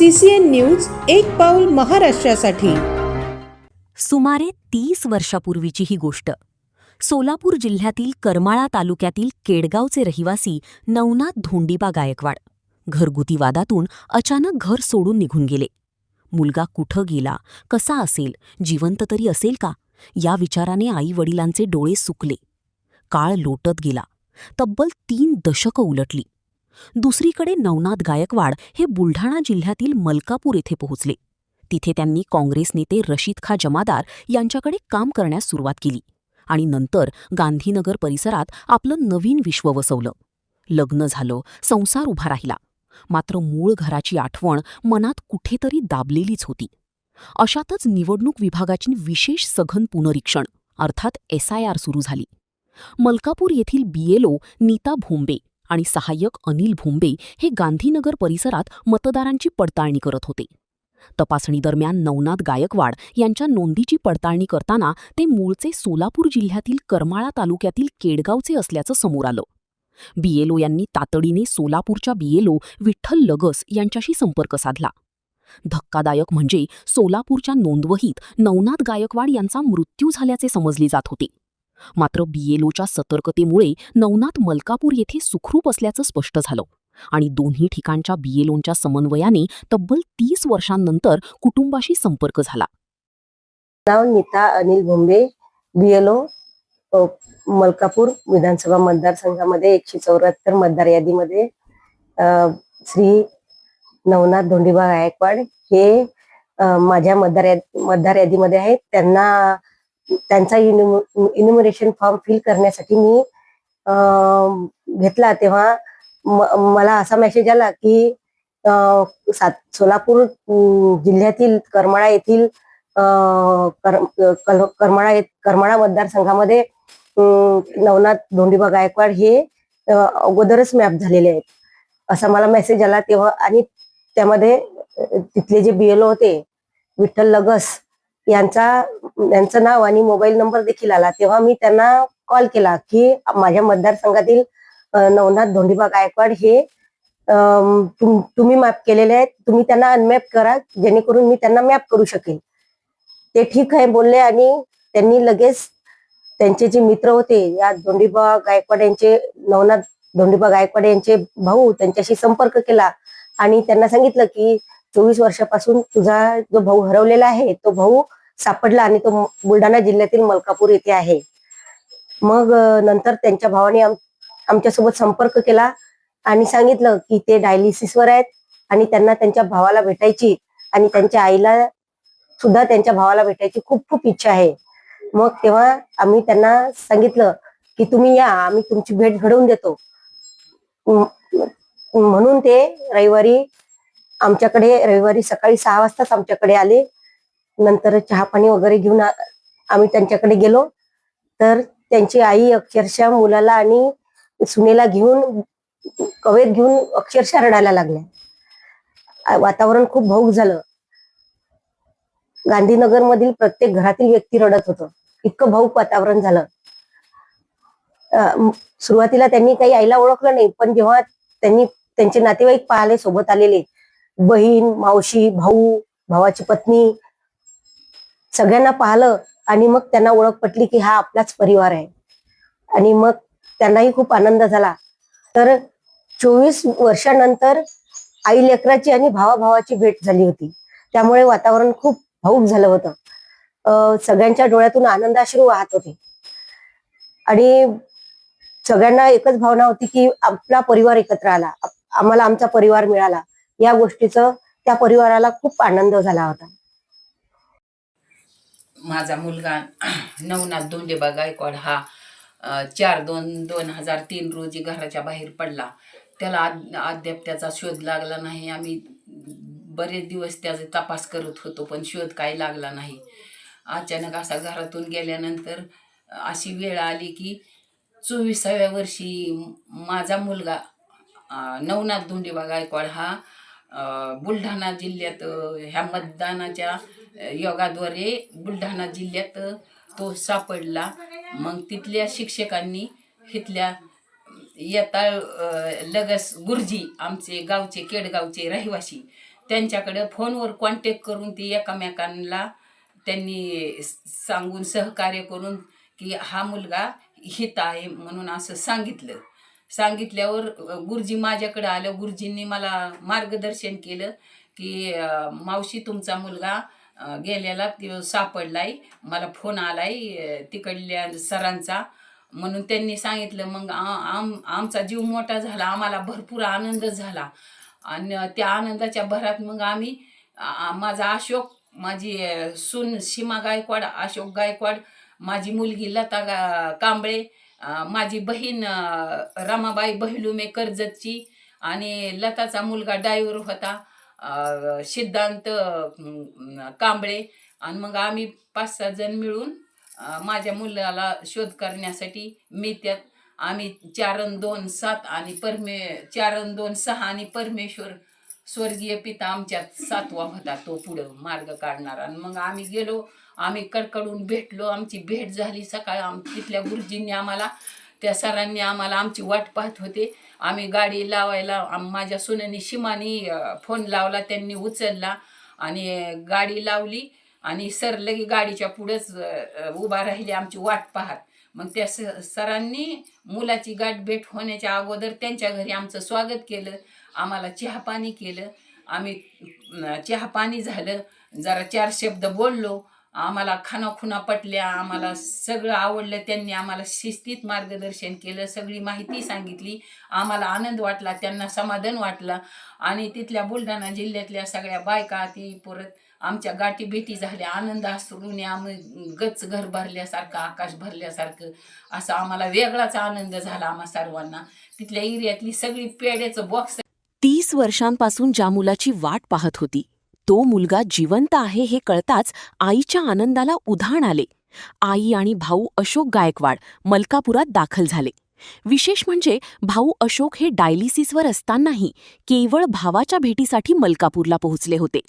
CCN news एक पाऊल महाराष्ट्रासाठी। सुमारे 30 वर्षापूर्वीची ही गोष्ट। सोलापूर जिल्ह्यातील करमाळा तालुक्यातील केडगावचे रहिवासी नवनाथ धोंडीबा गायकवाड घरगुती वादातून अचानक घर सोडून निघून गेले। मुलगा कुठं गेला, कसा असेल, जिवंत तरी असेल का, या विचाराने आई वडिलांचे डोळे सुकले। काळ लोटत गेला, तब्बल 3 दशकं उलटली। दुसरीकडे नवनाथ गायकवाड हे बुलढाणा जिल्ह्यातील मलकापूर येथे पोहोचले। तिथे त्यांनी काँग्रेस नेते रशीद खा जमादार यांच्याकडे काम करण्यास सुरुवात केली आणि नंतर गांधीनगर परिसरात आपलं नवीन विश्व वसवलं। लग्न झालं, संसार उभा राहिला, मात्र मूळ घराची आठवण मनात कुठेतरी दाबलेलीच होती। अशातच निवडणूक विभागाची विशेष सघन पुनरीक्षण अर्थात SIR सुरू झाली। मलकापूर येथील BLO नीता भोंबे आणि सहाय्यक अनिल भोंबे हे गांधीनगर परिसरात मतदारांची पडताळणी करत होते। तपासणी दरम्यान नवनाथ गायकवाड यांच्या नोंदीची पडताळणी करताना ते मूळचे सोलापूर जिल्ह्यातील करमाळा तालुक्यातील केडगावचे असल्याचं समोर आलं। BLO यांनी तातडीने सोलापूरच्या BLO विठ्ठल लगस यांच्याशी संपर्क साधला। धक्कादायक म्हणजे सोलापूरच्या नोंदवहीत नवनाथ गायकवाड यांचा मृत्यू झाल्याचे समजले जात होते। मात्र BLOच्या सतर्कतेमुळे नवनाथ मलकापूर येथे सुखरूप असल्याचं स्पष्ट झालं आणि दोन्ही ठिकाणच्या BLOंच्या समन्वयाने तब्बल 30 वर्षांनंतर कुटुंबाशी संपर्क झाला। नाव नीता अनिल भोंबे, BLO मलकापूर विधानसभा मतदारसंघामध्ये 174 मतदार यादीमध्ये श्री नवनाथ धोंडीबा गायकवाड हे माझ्या मतदार यादीमध्ये आहेत। त्यांचा इन्युमरेशन फॉर्म फिल करण्यासाठी मी घेतला, तेव्हा मला असा मेसेज आला की सोलापूर जिल्ह्यातील करमाळा येथील करमाळा मतदारसंघामध्ये नवनाथ धोंडीबा गायकवाड हे अगोदरच मॅप झालेले आहेत असा मला मेसेज आला तेव्हा। आणि त्यामध्ये तिथले जे BLO होते विठ्ठल लगस यांचं नाव आणि मोबाईल नंबर देखील आला। तेव्हा मी त्यांना कॉल केला की माझ्या मतदारसंघातील नवनाथ धोंडीबा गायकवाड हे तुम्ही मॅप केलेले आहेत, तुम्ही त्यांना अनमॅप करा जेणेकरून मी त्यांना मॅप करू शकेल। ते ठीक आहे बोलले आणि त्यांनी लगेच त्यांचे जे मित्र होते या धोंडीबा गायकवाड यांचे नवनाथ धोंडीबा गायकवाड यांचे भाऊ त्यांच्याशी संपर्क केला आणि त्यांना सांगितलं की 24 वर्षापासून तुझा जो भाऊ हरवलेला आहे तो भाऊ सापडला आणि तो बुलढाणा जिल्ह्यातील मलकापूर येथे आहे। मग नंतर त्यांच्या भावाने आमच्यासोबत संपर्क केला आणि सांगितलं की ते डायलिसिसवर आहेत आणि त्यांना त्यांच्या भावाला भेटायची आणि त्यांच्या आईला सुद्धा त्यांच्या भावाला भेटायची खूप खूप इच्छा आहे। मग तेव्हा आम्ही त्यांना सांगितलं की तुम्ही या, आम्ही तुमची भेट घडवून देतो। म्हणून ते रविवारी सकाळी 6 वाजताच आमच्याकडे आले। नंतर चहा पाणी वगैरे घेऊन आम्ही त्यांच्याकडे गेलो तर त्यांची आई अक्षरशः मुलाला आणि सुनेला घेऊन कवेत घेऊन अक्षरशः रडायला लागल्या। वातावरण खूप भावूक झालं। गांधीनगर मधील प्रत्येक घरातील व्यक्ती रडत होतं, इतकं भावूक वातावरण झालं। सुरुवातीला त्यांनी काही आईला ओळखलं नाही, पण जेव्हा त्यांनी त्यांचे नातेवाईक पाहिले सोबत आलेले बहीण, मावशी, भाऊ, भावाची पत्नी सगळ्यांना पाहिलं आणि मग त्यांना ओळख पटली की हा आपलाच परिवार आहे आणि मग त्यांनाही खूप आनंद झाला। तर 24 वर्षानंतर आई लेकराची आणि भावाभावाची भेट झाली होती, त्यामुळे वातावरण खूप भावूक झालं होतं। सगळ्यांच्या डोळ्यातून आनंदाश्रू वाहत होते आणि सगळ्यांना एकच भावना होती की आपला परिवार एकत्र आला, आम्हाला आमचा परिवार मिळाला। या गोष्टीचं त्या परिवाराला खूप आनंद झाला होता। माझा मुलगा नवनाथ धोंडीबा गायकवाड हा 4/2/2003 रोजी घराच्या बाहेर पडला। त्याला अद्याप त्याचा शोध लागला नाही। आम्ही बरेच दिवस त्याचा तपास करत होतो पण शोध काही लागला नाही। अचानक असा घरातून गेल्यानंतर अशी वेळ आली की 24व्या वर्षी माझा मुलगा नवनाथ धोंडीबा गायकवाड हा बुलढाणा जिल्ह्यात ह्या मतदानाच्या योगाद्वारे बुलढाणा जिल्ह्यात तो सापडला। मग तिथल्या शिक्षकांनी इथल्या येताळ लगस गुरुजी आमचे गावचे केडगावचे रहिवासी त्यांच्याकडे फोनवर कॉन्टॅक्ट करून ती एकमेकांना त्यांनी सांगून सहकार्य करून की हा मुलगा हित आहे म्हणून असं सांगितल्यावर गुरुजी माझ्याकडे आलं. गुरुजींनी मला मार्गदर्शन केलं की मावशी तुमचा मुलगा गेलेला तो सापडलाय, मला फोन आलाय तिकडल्या सरांचा म्हणून त्यांनी सांगितलं. मग आमचा जीव मोठा झाला, आम्हाला भरपूर आनंद झाला आणि त्या आनंदाच्या भरात मग आम्ही माझा अशोक, माझी सून सीमा गायकवाड, अशोक गायकवाड, माझी मुलगी लता कांबळे, माझी बहीण रमाबाई बहिलुमे कर्जतची आणि लताचा मुलगा ड्रायव्हर होता सिद्धांत कांबळे. आणि मग आम्ही 5-6 जण मिळून माझ्या मुलाला शोध करण्यासाठी मी त्यात आम्ही 4 अन् 2 7 आणि 4 अन् 2 6 आणि परमेश्वर स्वर्गीय पिता आमच्यात 7वा होता तो पुढं मार्ग काढणार. आणि मग आम्ही गेलो, आम्ही कडकडून भेटलो, आमची भेट झाली. सकाळी तिथल्या गुरुजींनी आम्हाला, त्या सरांनी आम्हाला आमची वाट पाहत होते. आम्ही गाडी लावायला माझ्या सुनेनी शिमानी फोन लावला, त्यांनी उचलला आणि गाडी लावली आणि सर लगे गाडीच्या पुढंच उभा राहिले आमची वाट पाहत. मग त्या सरांनी मुलाची गाठ भेट होण्याच्या अगोदर त्यांच्या घरी आमचं स्वागत केलं, आम्हाला चहा पाणी केलं. आम्ही चहा पाणी झालं, जरा 4 शब्द बोललो, आम्हाला खानाखुना पटल्या, आम्हाला सगळं आवडलं. त्यांनी आम्हाला शिस्तीत मार्गदर्शन केलं, सगळी माहिती सांगितली, आम्हाला आनंद वाटला, त्यांना समाधान वाटलं. आणि तिथल्या बुलढाणा जिल्ह्यातल्या सगळ्या बायका ती परत आमच्या गाठी भेटी झाल्या. आनंद अश्रूने आम्ही गच्च घर भरल्यासारखं, आकाश भरल्यासारखं असं आम्हाला वेगळाच आनंद झाला आम्हा सर्वांना. तिथल्या एरियातली सगळी पेड्याचं बॉक्स 30 वर्षांपासून ज्या मुलाची वाट पाहत होती तो मुलगा जिवंत आहे हे कळताच आईच्या आनंदाला उधाण आले. आई आणि भाऊ अशोक गायकवाड मलकापुरात दाखल झाले. विशेष म्हणजे भाऊ अशोक हे डायलिसिसवर असतानाही केवळ भावाच्या भेटीसाठी मलकापूरला पोहोचले होते.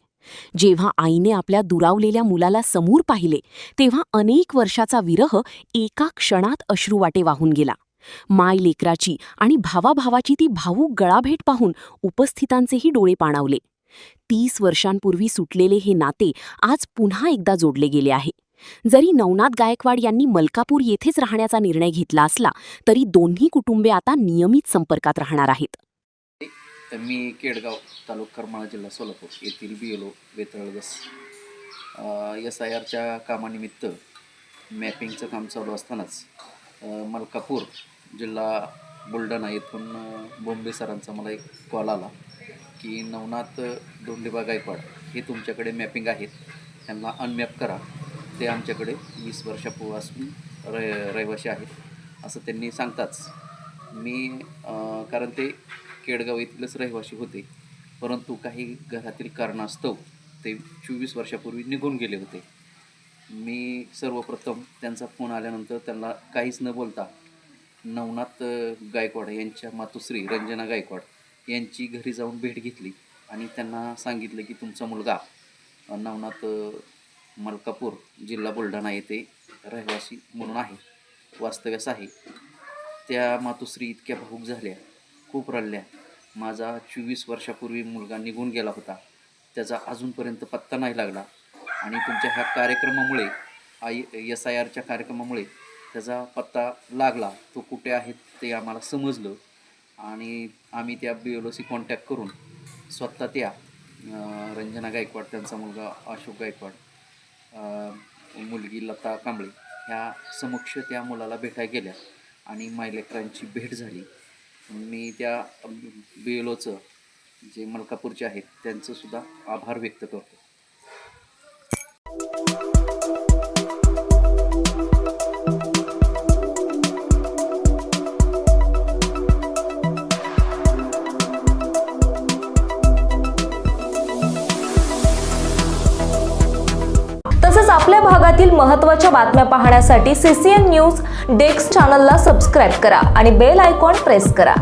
जेव्हा आईने आपल्या दुरावलेल्या मुलाला समोर पाहिले तेव्हा अनेक वर्षाचा विरह एका क्षणात अश्रुवाटे वाहून गेला. माय लेकराची आणि भावाभावाची ती भावूक गळाभेट पाहून उपस्थितांचेही डोळे पाणावले. 30 वर्षांपूर्वी सुटलेले हे नाते आज पुन्हा एकदा जोडले गेले आहे. जरी नवनाथ गायकवाड यांनी मलकापूर येथेच राहण्याचा निर्णय घेतला असला तरी दोन्ही कुटुंबे आता नियमित संपर्कात राहणार आहेत. मी केडगाव तालुका करमाळा जिल्हा सोलापूर येथील BLO वेतळगस SIRच्या कामानिमित्त मॅपिंगचं काम चालू असतानाच मलकापूर जिल्हा बुलढाणा येथून बोंबे सरांचा मला एक कॉल आला की नवनाथ धोंडीबा गायकवाड हे तुमच्याकडे मॅपिंग आहेत, त्यांना अनमॅप करा, ते आमच्याकडे 20 वर्षापूर्वीपासून रहिवासी आहेत असं त्यांनी सांगताच मी कारण ते केडगाव येथीलच रहिवासी होते, परंतु काही घरातील कारणास्तव ते 24 वर्षापूर्वी निघून गेले होते. मी सर्वप्रथम त्यांचा फोन आल्यानंतर त्यांना काहीच न बोलता नवनाथ गायकवाड यांच्या मातुश्री रंजना गायकवाड यांची घरी जाऊन भेट घेतली आणि त्यांना सांगितलं की तुमचा मुलगा नवनाथ मलकापूर जिल्हा बुलढाणा येथे रहिवासी म्हणून आहे, वास्तव्यास आहे. त्या मातुश्री इतक्या भावूक झाल्या, खूप रडल्या. माझा 24 वर्षापूर्वी मुलगा निघून गेला होता, त्याचा अजूनपर्यंत पत्ता नाही लागला आणि तुमच्या ह्या कार्यक्रमामुळे SIRच्या कार्यक्रमामुळे त्याचा पत्ता लागला, तो कुठे आहे ते आम्हाला समजलं आणि आम्ही त्या BLOशी कॉन्टॅक्ट करून स्वतः त्या रंजना गायकवाड, त्यांचा मुलगा अशोक गायकवाड, मुलगी लता कांबळे ह्या समक्ष त्या मुलाला भेटायला गेल्या आणि मायलेकरांची भेट झाली. मी त्या BLOचं जे मलकापूरचे आहेत त्यांचं सुद्धा आभार व्यक्त करतो. तसेच आपल्या भागातील महत्त्वाच्या बातम्या पाहण्यासाठी CCN न्यूज डेस्क चॅनलला सबस्क्राईब करा आणि बेल आयकॉन प्रेस करा.